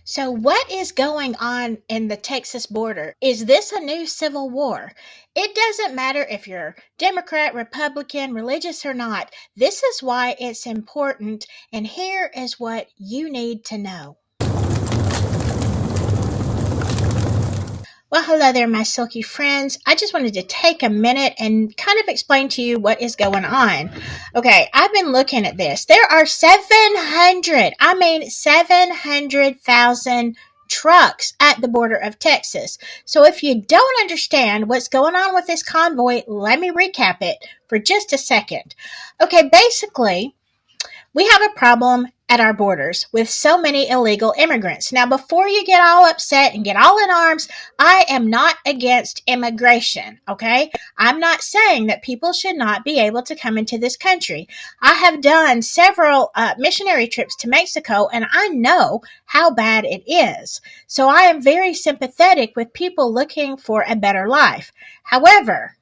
So, what is going on in the Texas border? Is this a new civil war? It doesn't matter if you're Democrat, Republican, religious or not. This is why it's important, and here is what you need to know. Well, hello there, my silky friends. I just wanted to take a minute and kind of explain to you what is going on. Okay, I've been looking at this. There are 700,000 trucks at the border of Texas. So if you don't understand what's going on with this convoy, let me recap it for just a second. Okay, basically, we have a problem at our borders with so many illegal immigrants. Now, before you get all upset and get all in arms, I am not against immigration, okay? I'm not saying that people should not be able to come into this country. I have done several missionary trips to Mexico, and I know how bad it is. So I am very sympathetic with people looking for a better life. However,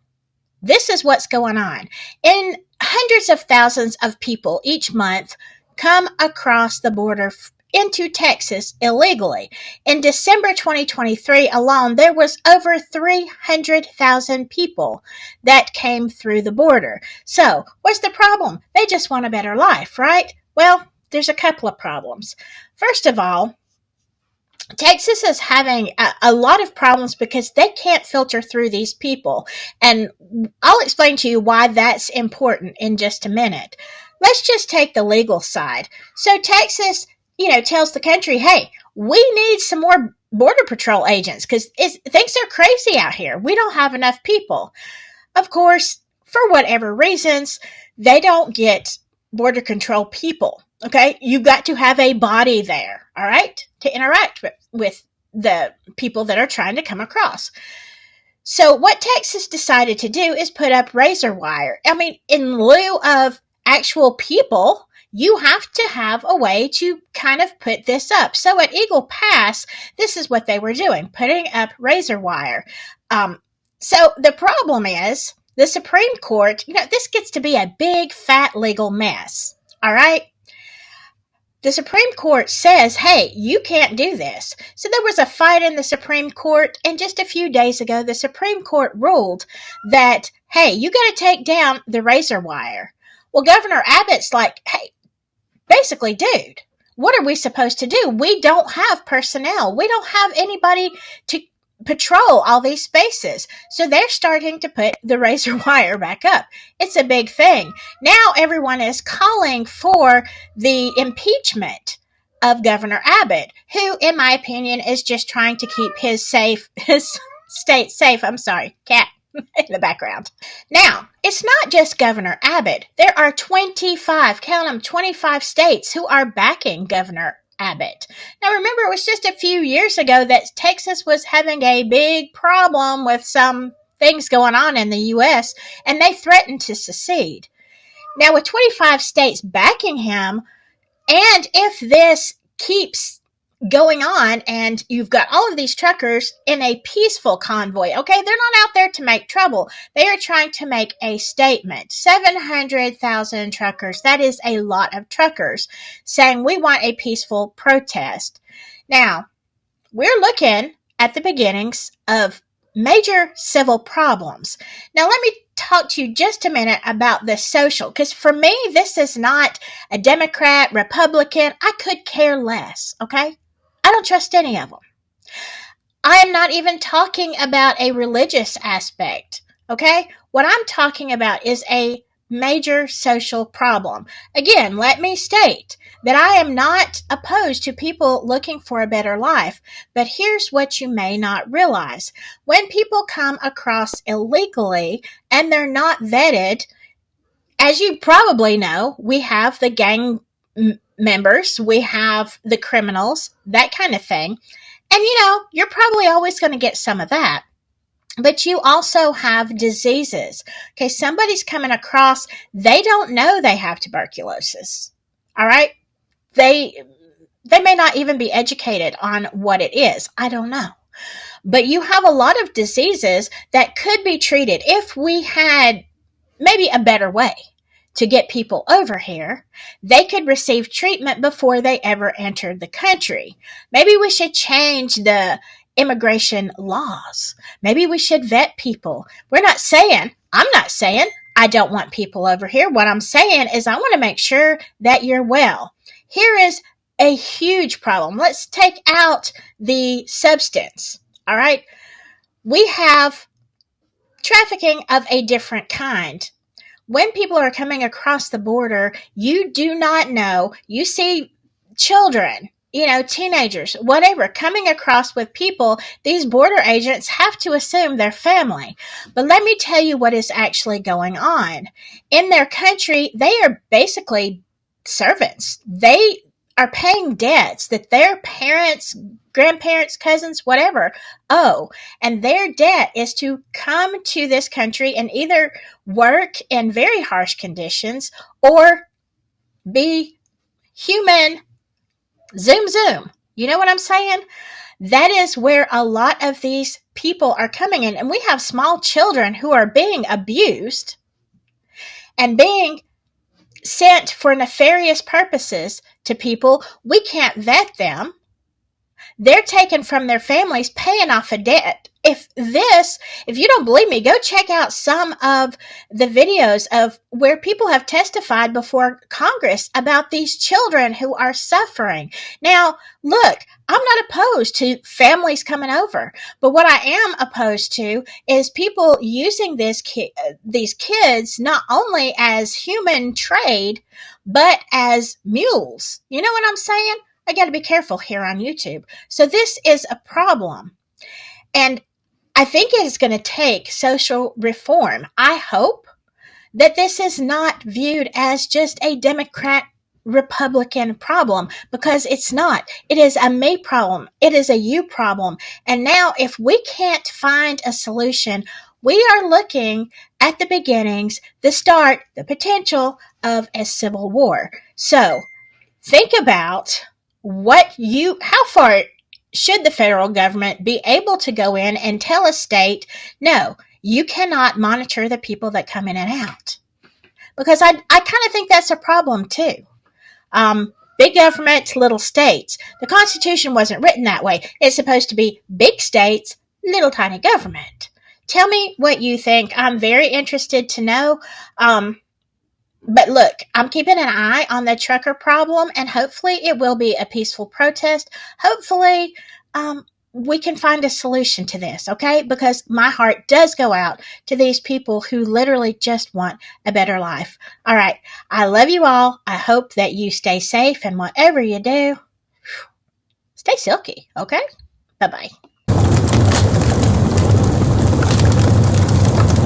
this is what's going on. In hundreds of thousands of people each month come across the border into Texas illegally. In December 2023 alone, there was over 300,000 people that came through the border. So, what's the problem? They just want a better life, right? Well, there's a couple of problems. First of all, Texas is having a lot of problems because they can't filter through these people. And I'll explain to you why that's important in just a minute. Let's just take the legal side. So Texas, tells the country, hey, we need some more border patrol agents because things are crazy out here. We don't have enough people. Of course, for whatever reasons, they don't get border control people. Okay, you've got to have a body there, all right, to interact with the people that are trying to come across. So what Texas decided to do is put up razor wire. I mean, in lieu of actual people, you have to have a way to kind of put this up. So at Eagle Pass, this is what they were doing, putting up razor wire. So the problem is the Supreme Court, this gets to be a big, fat legal mess, all right? The Supreme Court says, hey, you can't do this. So there was a fight in the Supreme Court, and just a few days ago, the Supreme Court ruled that, hey, you got to take down the razor wire. Well, Governor Abbott's like, hey, basically, dude, what are we supposed to do? We don't have personnel. We don't have anybody to patrol all these spaces. So they're starting to put the razor wire back up. It's a big thing. Now everyone is calling for the impeachment of Governor Abbott, who, in my opinion, is just trying to keep his state safe. I'm sorry, cat in the background. Now, it's not just Governor Abbott. There are 25, count them, 25 states who are backing Governor Abbott. Now remember, it was just a few years ago that Texas was having a big problem with some things going on in the U.S., and they threatened to secede. Now with 25 states backing him, and if this keeps going on and you've got all of these truckers in a peaceful convoy, okay, they're not out there to make trouble. They are trying to make a statement. 700,000 truckers, that is a lot of truckers saying we want a peaceful protest. Now, we're looking at the beginnings of major civil problems. Now, let me talk to you just a minute about the social, because for me, this is not a Democrat, Republican. I could care less, okay? I don't trust any of them. I am not even talking about a religious aspect, okay? What I'm talking about is a major social problem. Again, let me state that I am not opposed to people looking for a better life, but here's what you may not realize. When people come across illegally and they're not vetted, as you probably know, we have the gang members, we have the criminals, that kind of thing. And you're probably always going to get some of that. But you also have diseases. Okay, somebody's coming across, they don't know they have tuberculosis. All right? They may not even be educated on what it is. I don't know. But you have a lot of diseases that could be treated if we had maybe a better way to get people over here, they could receive treatment before they ever entered the country. Maybe we should change the immigration laws. Maybe we should vet people. I'm not saying I don't want people over here. What I'm saying is I want to make sure that you're well. Here is a huge problem. Let's take out the substance. All right. We have trafficking of a different kind. When people are coming across the border, you do not know. You see children, teenagers, whatever, coming across with people. These border agents have to assume they're family. But let me tell you what is actually going on. In their country, they are basically servants. They are paying debts that their parents, grandparents, cousins, whatever, owe. And their debt is to come to this country and either work in very harsh conditions or be human. Zoom, zoom. You know what I'm saying? That is where a lot of these people are coming in. And we have small children who are being abused and being sent for nefarious purposes to people. We can't vet them. They're taken from their families, paying off a debt. If you don't believe me, go check out some of the videos of where people have testified before Congress about these children who are suffering. Now, look, I'm not opposed to families coming over, but what I am opposed to is people using these kids not only as human trade, but as mules. You know what I'm saying? I got to be careful here on YouTube. So this is a problem. And I think it is going to take social reform. I hope that this is not viewed as just a Democrat Republican problem, because it's not. It is a me problem. It is a you problem. And now if we can't find a solution, we are looking at the beginnings, the start, the potential of a civil war. So think about how far should the federal government be able to go in and tell a state, no, you cannot monitor the people that come in and out? Because I kind of think that's a problem too. Big government, little states. The Constitution wasn't written that way. It's supposed to be big states, little tiny government. Tell me what you think. I'm very interested to know. But look, I'm keeping an eye on the trucker problem, and hopefully it will be a peaceful protest. Hopefully we can find a solution to this, okay? Because my heart does go out to these people who literally just want a better life. All right. I love you all. I hope that you stay safe, and whatever you do, stay silky, okay? Bye-bye.